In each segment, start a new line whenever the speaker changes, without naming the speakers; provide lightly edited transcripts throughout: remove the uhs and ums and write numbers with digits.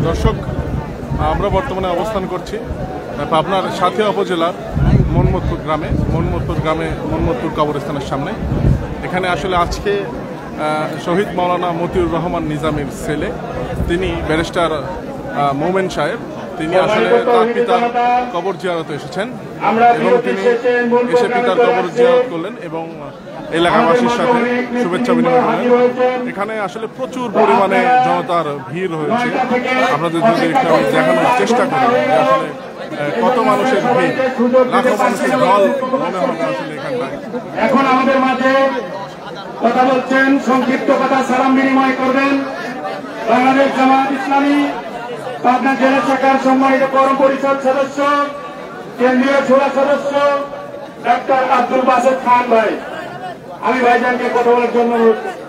দর্শক, আমরা বর্তমানে অবস্থান করছি পাবনার সাথিয়া উপজেলার মনমতপুর গ্রামে মনমতপুর কবরস্থানের সামনে। এখানে আসলে আজকে শহীদ মাওলানা মতিউর রহমান নিজামীর ছেলে, তিনি ব্যারিস্টার মোমেন সাহেব, তিনি আসলে তার পিতার কবর জিয়ারতে এসেছেন এবং তিনি এসে পিতার কবর জিয়ারত করলেন এবং এলাকাবাসীর সাথে শুভেচ্ছা বিনিময় করলেন। এখানে আসলে প্রচুর পরিমাণে জনতার ভিড় হয়েছে। আপনাদের যদি একটু আমি দেখানোর চেষ্টা করি আসলে কত মানুষের ভিড়, লাখো মানুষের দল মনে হবে আসলে এখানটায়।
এখন আমাদের মাঝে কথা বলছেন, সংক্ষিপ্ত কথা সালাম বিনিময় করবেন বাংলাদেশ জামায়াত ইসলামী পাবনা জেলা শাখার সম্মানিত কর্ম পরিষদ সদস্য, কেন্দ্রীয় জেলা সদস্য ডাক্তার আব্দুল বাসেদ খান ভাই। আমি ভাইজানকে কথা বলার জন্য অনুরোধ করছি।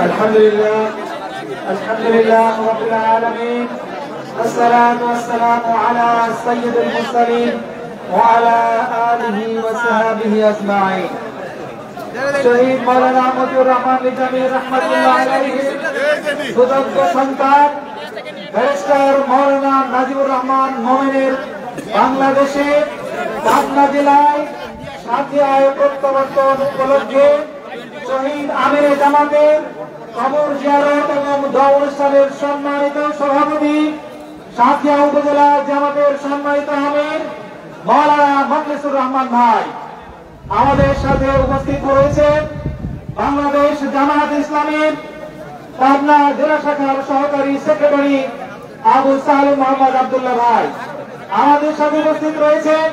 আলহামদুলিল্লাহ আলহামদুলিল্লাহ রাব্বিল আলামিন, والصلاة والسلام على سيد المرسلين وعلى آله وصحبه أجمعين। শহীদ মাওলানা মতিউর রহমান নিজামী রাহমাতুল্লাহ আলাইহি সুযোগ্য সন্তান ব্যারিস্টার মাওলানা নাজিবুর রহমান মোমেনের বাংলাদেশে পাবনা জেলায় সাথিয়ায় প্রত্যাবর্তন উপলক্ষে শহীদ আমিরে জামাতের কবর জিয়ারত এবং দোয়া অনুষ্ঠানের সম্মানিত সভাপতি, সাথিয়া উপজেলা জামাতের সম্মানিত আমির মাওলানা মখলিসুর রহমান ভাই। আমাদের সাথে উপস্থিত রয়েছেন বাংলাদেশ জামায়াত ইসলামীর পাবনা জেলা শাখার সহকারী সেক্রেটারি আবু সালেম মোহাম্মদ আব্দুল্লাহ ভাই। আমাদের সাথে উপস্থিত রয়েছেন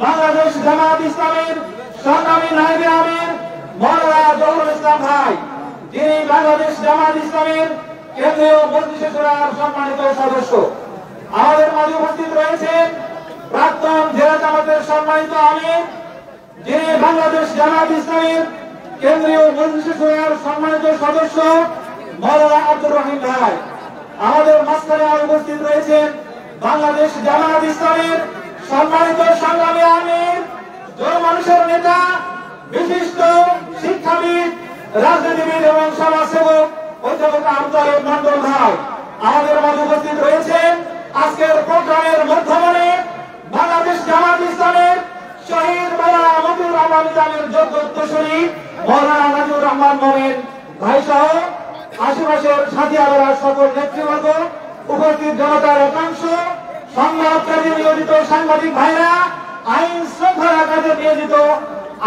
বাংলাদেশ জামায়াত ইসলামীর সংগ্রামী নায়েবে আমির মাওলানা জহুরুল ইসলাম ভাই, যিনি বাংলাদেশ জামায়াত ইসলামীর কেন্দ্রীয় মজলিসে শুরার সম্মানিত সদস্য। আমাদের মাঝে উপস্থিত রয়েছেন প্রাক্তন জেলা জামাতের সম্মানিত আমির, যিনি বাংলাদেশ জামায়াত ইসলামীর কেন্দ্রীয় মজলিসে শুরার সম্মানিত সদস্য মাওলানা আব্দুর রহিম ভাই। আমাদের মাঝখানে উপস্থিত রয়েছেন বাংলাদেশ জামায়াত ইসলামীর সম্মানিত সংগ্রামী আমির, জনমানুষের নেতা, বিশিষ্ট শিক্ষাবিদ, রাজনীতিবিদ এবং সমাজসেবক অধ্যাপক আবদুল মন্ডল ভাই। আমাদের মাঝে উপস্থিত রয়েছেন আজকের প্রোগ্রামের মধ্যমণি বাংলাদেশ জামায়াত ইসলামের শহীদ মাওলানা মতিউর রহমান নিজামীর যোগ্য উত্তরসূরি মাওলানা নাজিবুর রহমান মোমেন ভাই সহ আশেপাশের সাথিয়া জেলার সকল নেতৃবর্গ, উপস্থিত জনতার একাংশ, সংবাদ কাজে নিয়োজিত সাংবাদিক ভাইরা, আইন শৃঙ্খলা কাজে নিয়োজিত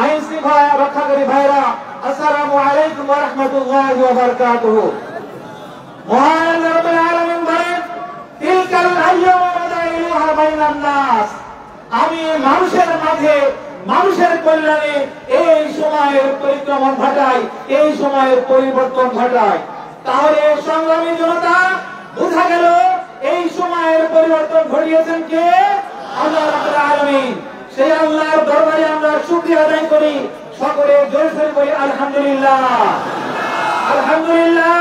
আইন শৃঙ্খলা রক্ষাকারী ভাইরা, আসসালামু আলাইকুম ওয়া রাহমাতুল্লাহি ওয়া বারাকাতুহু। মহান রব্বুল আলামিন বলেন, তিলকাল আইয়ামু নাদাইলুহা বাইনান নাস। আমি মানুষের মাঝে মানুষের কল্যাণে এই সময়ের পরিক্রমণ ঘটাই, এই সময়ের পরিবর্তন ঘটাই। তাহলে সংগ্রামী জনতা, বোঝা গেল এই সময়ের পরিবর্তন ঘটিয়েছেন কে? আল্লাহ রাব্বুল আলামিন। সেই আল্লাহর দরবারে আমরা শুকরিয়া আদায় করি, সকলে জোরে সোরে বলি আলহামদুলিল্লাহ আলহামদুলিল্লাহ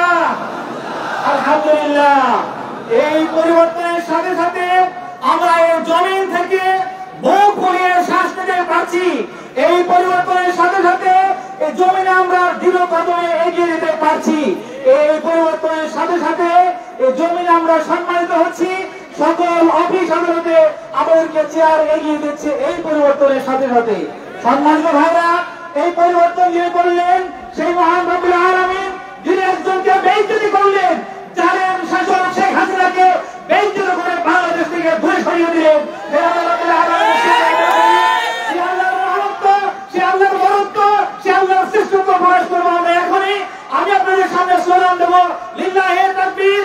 আলহামদুলিল্লাহ। এই পরিবর্তনের সাথে সাথে আমরা এই জমিন থেকে মুখ খুলিয়ে শ্বাস নিতে পারছি। এই পরিবর্তনের সাথে সাথে এই জমিনে আমরা দৃঢ় কদমে এগিয়ে যেতে পারছি। এই পরিবর্তনের সাথে সাথে এই জমিনে আমরা সম্মানিত হচ্ছি। সকল অফিস আদালতে আমাদেরকে চেয়ার এগিয়ে দিচ্ছে এই পরিবর্তনের সাথে সাথে। সম্মানিত ভাইরা, এই পরিবর্তন যিনি করলেন সেই মহান রব্বুল আলামিন, যিনি একজনকে বেইজ্জতি করলেন, জালেম শাসক শেখ হাসিনাকে বেইজ্জতি করে বাংলাদেশ থেকে দূরে সরিয়ে দিলেন। সে আল্লাহর মহত্ব, সে আল্লাহর বরত্ব, সে আল্লাহর শ্রেষ্ঠত্ব প্রকাশ করবো আমরা এখনই। আমি আপনাদের সামনে স্লোগান দেবো, লিল্লাহে তাকবীর।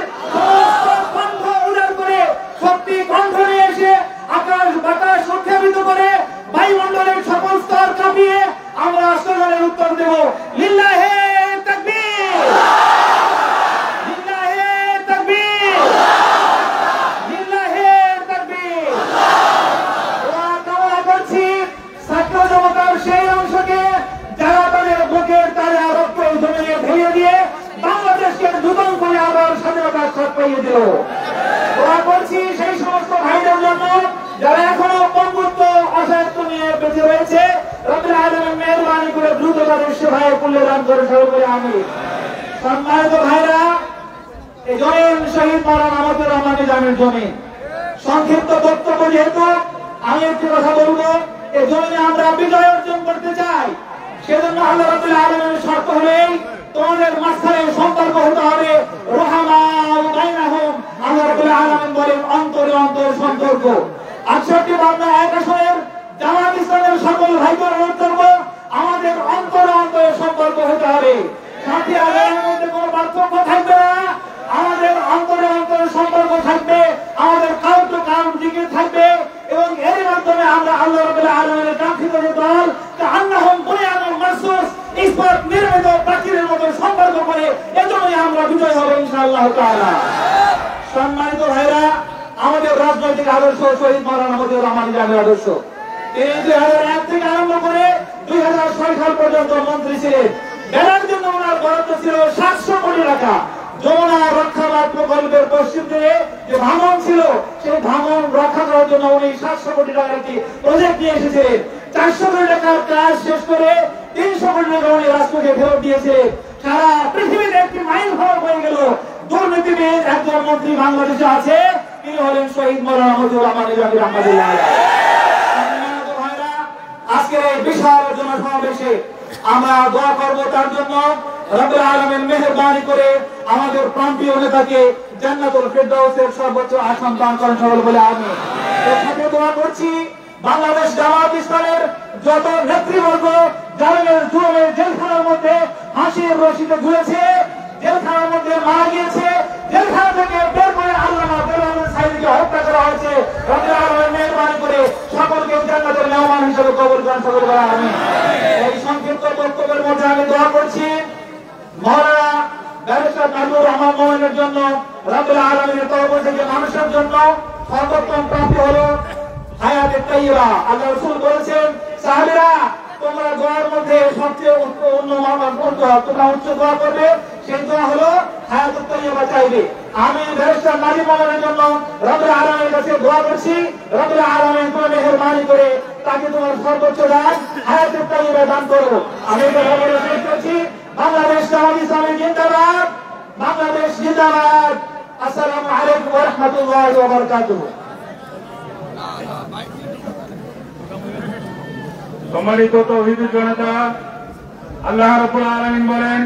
কণ্ঠ উদার করে, শক্তি কণ্ঠ নিয়ে এসে আকাশ বাতাস উৎক্ষেপিত করে বায়ুমণ্ডলের সকল স্তর কাঁপিয়ে আমরা স্লোগানের উত্তর দেব, লিল্লাহে তাকবীর দিল। দোয়া করছি সেই সমস্ত ভাইদের জন্য যারা এখনো পঙ্গুত্ব অসহায়ত্ব নিয়ে বেঁচে রয়েছে, রব্বুল আলামিন মেহেরবানি করে দ্রুত তাদের সেবায় কল্যাণ করে সবাই বলে আমিন। সম্মানিত ভাইরা, এই জমিন শহীদ মাওলানা আমাদের রহমান নিজামের জমিন। সংক্ষিপ্ত বক্তব্য যেহেতু আমি একটি কথা বলবো, এই জমিনে আমরা বিজয় অর্জন করতে চাই, সেজন্য আল্লাহ রাব্বুল আলামিনের শর্ত হলেই তোমাদের মাঝখানে সম্পর্ক হতে হবে রহমান বাইনাহুম। আল্লাহ রাব্বুল আলামিন বলেন অন্তরে অন্তরে সম্পর্ক। 68 বাংলা এক আসনের জামাত ইসলামের সকল ভাইকে অনুরোধ করবো, আমাদের অন্তরে অন্তরে সম্পর্ক হতে হবে। সাথী আদায়ের মধ্যে কোনো পার্থক্য থাকবে না, আমাদের অন্তরে অন্তরে সম্পর্ক থাকবে, আমাদের কাউন্ট টু কাউন্ট দিকে থাকবে, এবং এর মাধ্যমে আমরা আল্লাহ রাব্বুল আলামিনের কাঙ্ক্ষিত যে দল কাআন্নাহুম বুনিয়ানুন মারসুস, ইসবাত নির্মিত প্রাচীরের মতো সম্পর্ক করে এজন্যই আমরা বিজয় হব ইনশাআল্লাহ তাআলা। সম্মানিত ভাইরা, আমাদের রাজনৈতিক আদর্শ শহীদ মাওলানা মজিবুর রহমান নিজামের আদর্শ। তিনি 2001 থেকে আরম্ভ করে 2006 সাল পর্যন্ত মন্ত্রী ছিলেন। বেড়ার জন্য ওনার বরাদ্দ ছিল 700 কোটি টাকা। যমুনা রক্ষাবাদ প্রকল্পের পশ্চিম দিকে যে ভাঙন ছিল, সেই ভাঙন রক্ষা করার জন্য উনি 700 কোটি টাকার একটি প্রজেক্ট নিয়ে এসেছিলেন। 400 কোটি টাকার কাজ শেষ করে 300 কোটি টাকা উনি রাষ্ট্রকে ফেরত দিয়েছিলেন। সারা পৃথিবীতে একটি মাইল ফলক হয়ে গেল। দুর্নীতিবিদ একজন মন্ত্রী বাংলাদেশে আছে, তিনি হলেন শহীদ মাওলানা মজিবুর রহমান নিজামী রাহমাতুল্লাহ আলাইহি। আজকের এই বিশাল জনসমাবেশে আমরা দোয়া করব তার জন্য রব্বুল আলামিন মেহেরবানি করে আমাদের প্রান্তীয় নেতাকে জান্নাতুল ফেরদাউসের সর্বোচ্চ আসন দান করেন সকলে বলে আমিন। এর সাথে দোয়া করছি বাংলাদেশ জামাত ইসলামের যত নেতৃবর্গ জালেমের জুলুমের জেলখানার মধ্যে হাসির রশিতে ঝুলেছে, জেলখানার মধ্যে মারা গিয়েছে, জেলখানা থেকে বের করে আল্লামা দেওয়ান সাইদিকে হত্যা করা হয়েছে, রব্বুল আলামিন মেহেরবানি করে সকলকে জান্নাতের মেহমান হিসেবে কবুল করেন সকলে বলে আমিন। এই সংক্ষিপ্ত বক্তব্যের মধ্যে আমি দোয়া করছি মাওলানা ব্যারিস্টার নাজমুর রহমান মোমেনের জন্য, রব্বুল আলামিনের তরফ থেকে মানুষের জন্য সর্বোত্তম প্রাপ্তি হলো হায়াতে তাইয়্যিবা। আল্লাহ রাসূল বলেছেন, সাহাবীরা তোমরা দোয়ার মধ্যে সবচেয়ে তোমরা উচ্চ দোয়া করবে, সেই দোয়া হলো হায়াতে তাইয়্যিবা চাইবে। আমি ব্যারিস্টার নাজমুর রহমানের জন্য রব্বুল আলামিনের কাছে দোয়া করছি, রব্বুল আলামিন তোমার মেহেরবানি করে তাকে তোমার সর্বোচ্চ দান হায়াতে তাইয়্যিবা দান করো। আমি এটা বলে শেষ করছি, বাংলাদেশ জামাত ইসলামী জিন্দাবাদ, বাংলাদেশ জিন্দাবাদ। আসসালামু আলাইকুম ওয়া রাহমাতুল্লাহি ওয়া বারাকাতুহু।
সম্মানিত তৌহিদি জনতা, আল্লাহ রাব্বুল আলামিন বলেন